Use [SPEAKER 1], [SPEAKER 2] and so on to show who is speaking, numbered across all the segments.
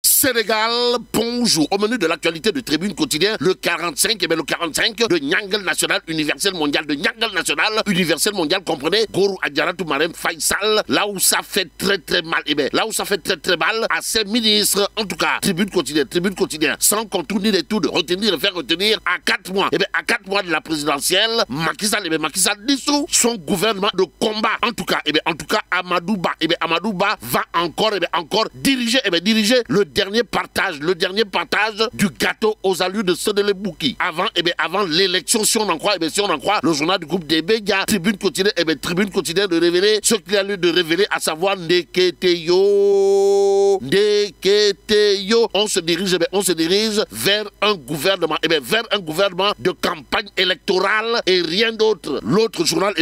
[SPEAKER 1] Sénégal, bonjour. Au menu de l'actualité de Tribune Quotidien, le 45, le 45 de Nyangal National, Universel Mondial, de Nyangal National, Universel Mondial, comprenez, Gorou Adjaratou Marem Faisal, là où ça fait très mal, là où ça fait très mal à ses ministres, en tout cas, Tribune Quotidien, sans contourner les tout, de retenir et faire retenir à 4 mois, à 4 mois de la présidentielle, Macky Sall dissout son gouvernement de combat, en tout cas, Amadou Ba va encore diriger le dernier partage du gâteau aux allures de ceux de l'Ebouki. Avant l'élection, si on en croit, le journal du groupe des médias, Tribune Quotidien de révéler ce qu'il a lieu de révéler, à savoir Ndeketeyo. On se dirige vers un gouvernement, de campagne électorale et rien d'autre. L'autre journal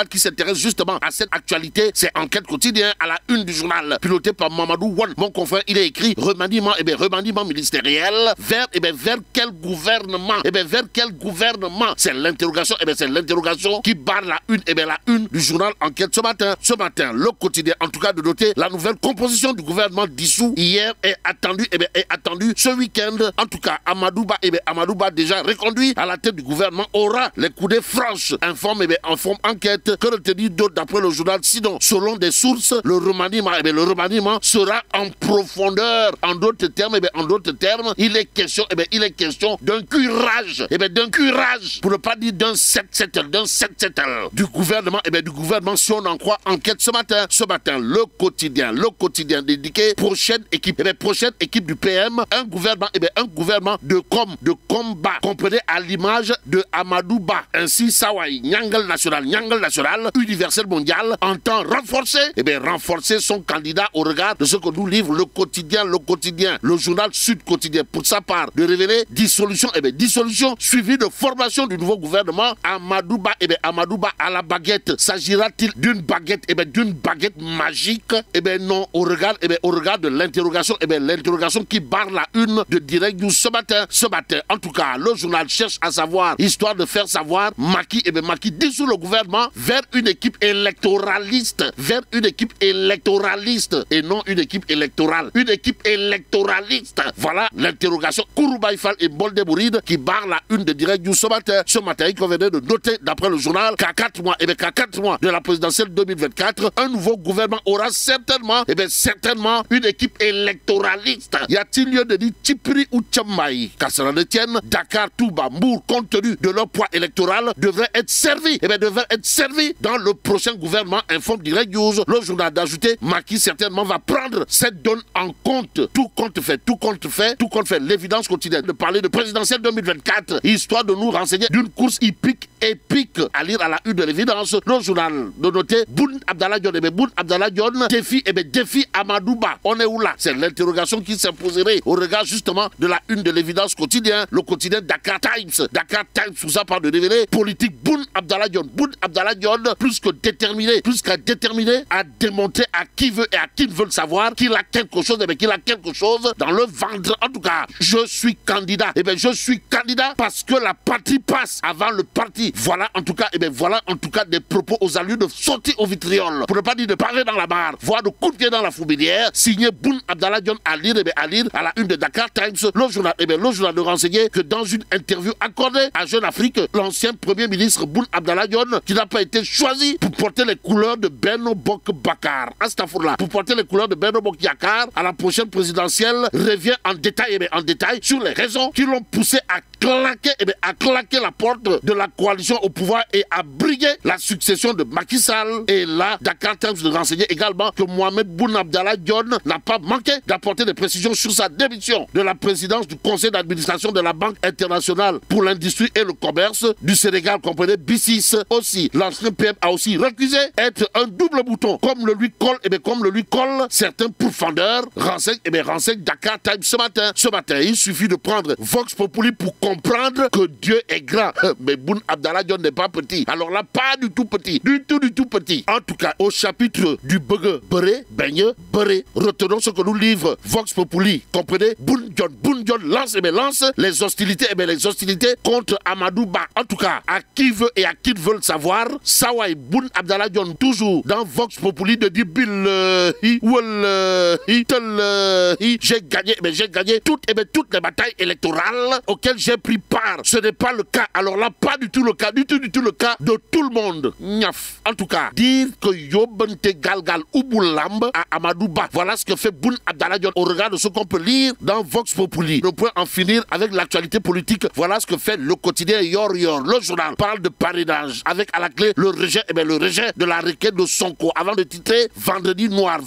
[SPEAKER 1] qui s'intéresse justement à cette actualité, c'est Enquête Quotidien à la une du journal, piloté par Mamadou Wan. Mon confrère, il a écrit remaniement ministériel vers quel gouvernement? Vers quel gouvernement? C'est l'interrogation, qui barre la une du journal Enquête ce matin. Le quotidien, en tout cas, de noter la nouvelle composition du gouvernement dissous hier est attendue ce week-end. En tout cas, Amadou Ba déjà reconduit à la tête du gouvernement aura les coudées franches. Informe Enquête que retenir d'autres d'après le journal. Sinon, selon des sources, le remaniement sera en profondeur. En d'autres termes, il est question d'un curage, pour ne pas dire d'un settle du gouvernement, si on en croit Enquête ce matin, le quotidien dédié prochaine équipe du PM, un gouvernement de combat, comprenez, à l'image de Amadou Ba. Ainsi, Sawai, Nyangal National, Universel Mondial, entend renforcer son candidat au regard de ce que nous livre le quotidien, le journal Sud Quotidien, pour sa part, de révéler dissolution suivie de formation du nouveau gouvernement. Amadou Ba à la baguette. S'agira-t-il d'une baguette, magique? Non, au regard de l'interrogation, l'interrogation qui barre la une de Direct News ce matin. En tout cas, le journal cherche à savoir, histoire de faire savoir, Macky dissout le gouvernement vers une équipe électoraliste, et non une équipe électorale. Voilà l'interrogation. Kouroubaïfal et Boldebouride qui barre la une de Direct News ce matin, il convenait de noter, d'après le journal, qu'à 4 mois de la présidentielle 2024, un nouveau gouvernement aura certainement une équipe électoraliste. Y a-t-il lieu de dire Tchipri ou Tchamaï? Qu'à cela ne tienne, Dakar, Touba, Mbour, compte tenu de leur poids électoral, devraient être servis dans le prochain gouvernement, informe Direct News. Le journal d'ajouter, Macky certainement va prendre cette donne en compte. Tout compte fait, l'évidence quotidienne de parler de présidentielle 2024, histoire de nous renseigner d'une course épique, à lire à la une de l'évidence. Le journal de noter Boun Abdallah Dionne défie Amadou Ba. On est où là? C'est l'interrogation qui s'imposerait au regard justement de la une de l'évidence quotidien, le quotidien Dakar Times, sous sa part de révéler politique Boun Abdallah Dionne, plus qu'à déterminer à démontrer à qui veut et à qui ne veut le savoir qu'il a quelque chose, dans le ventre. En tout cas, je suis candidat. Parce que la patrie passe avant le parti. Voilà en tout cas, des propos aux allures de sortie au vitriol. Pour ne pas dire de parler dans la barre, voire de coup de pied dans la fourmilière, signé Boun Abdallah Dionne à lire à la une de Dakar Times. Le journal de renseigner que dans une interview accordée à Jeune Afrique, l'ancien premier ministre Boun Abdallah Dionne, qui n'a pas été choisi pour porter les couleurs de Benno Bokk Bakar, à la prochaine présidentielle, revient en détail sur les raisons qui l'ont poussé à claquer la porte de la coalition au pouvoir et à briguer la succession de Macky Sall. Et là, Dakar Times de renseigner également que Mohamed Boun Abdallah Dionne n'a pas manqué d'apporter des précisions sur sa démission de la présidence du conseil d'administration de la Banque internationale pour l'industrie et le commerce du Sénégal, comprenez BICIS. Aussi, l'ancien PM a aussi récusé être un double bouton, comme le lui colle certains pourfendeurs. Renseigne Dakar Times ce matin. Il suffit de prendre Vox Populi pour comprendre que Dieu est grand. Mais Boun Abdallah Dionne n'est pas petit. Alors là, pas du tout petit. En tout cas, au chapitre du Beuré, retenons ce que nous livre Vox Populi. Comprenez, Boun Boun Dionne lance les hostilités, les hostilités contre Amadou Ba. En tout cas, à qui veut et à qui veut le savoir, Sawai Boun Abdallah Dionne, toujours dans Vox Populi, de dire j'ai gagné toutes les batailles électorales auxquelles j'ai pris part. Ce n'est pas le cas. Alors là, pas du tout le cas, du tout le cas de tout le monde. Niaf. En tout cas, dire que Yobente Galgal Ouboulamb à Amadou Ba, voilà ce que fait Boun Abdallah Dionne au regard de ce qu'on peut lire dans Vox Populi. On peut en finir avec l'actualité politique. Voilà ce que fait le quotidien Yor Yor. Le journal parle de parrainage avec à la clé le rejet de la requête de Sonko avant de titrer Vendredi noir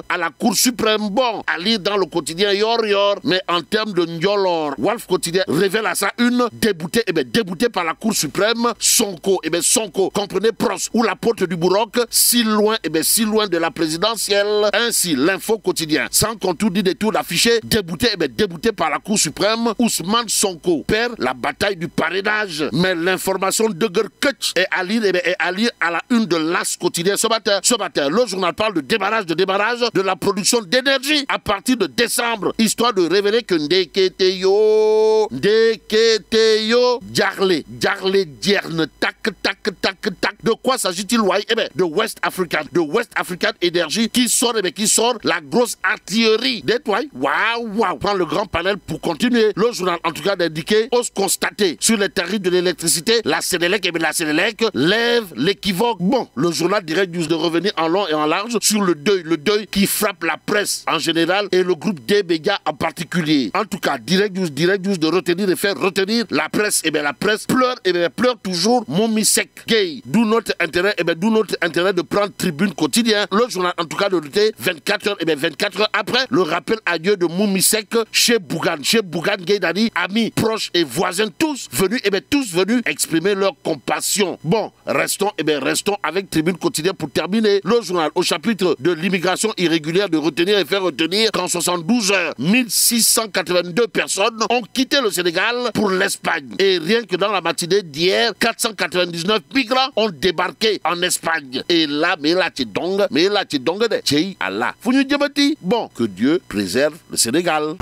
[SPEAKER 1] à la Cour suprême. Bon, à lire dans le quotidien Yor Yor, mais en termes de Ndiolor, Wolf quotidien révèle à ça une débouté par la Cour suprême. Sonko, Sonko, comprenez Pros ou la porte du Bourroc, si loin de la présidentielle. Ainsi, l'info quotidien, sans contour ni détour d'afficher, débouté par la Cour suprême, Ousmane Sonko perd la bataille du parrainage. Mais l'information de Gerkutch est à lire à la une de l'As quotidien ce matin. Le journal parle de démarrage de la production d'énergie à partir de décembre, histoire de révéler que Ndeketeyo, Djarle, Dierne, tac. De quoi s'agit-il, ouais? De West African Energy qui sort la grosse artillerie. Waouh. Prends le grand panel pour continuer. Le journal, en tout cas, d'indiquer, ose constater sur les tarifs de l'électricité, la Sénélec lève l'équivoque. Bon, le journal Direct News de revenir en long et en large sur le deuil qui frappe la presse en général et le groupe des médias en particulier. En tout cas, Direct News de retenir et faire retenir la presse. La presse pleure toujours Momisek Gay. D'où notre intérêt, de prendre tribune quotidien. Le journal, en tout cas, de noter 24 heures après le rappel adieu de Momisek chez Bougan Gay Dani, amis, proches et voisins, tous venus exprimer leur compassion. Bon, restons avec tribune quotidien pour terminer. Le journal au chapitre de l'immigration irrégulière de retenir et faire retenir qu'en 72 heures, 1682 personnes ont quitté le Sénégal pour l'Espagne. Et rien que dans la matinée d'hier, 499 migrants ont débarqué en Espagne. Et là, Allah. Bon, que Dieu préserve le Sénégal.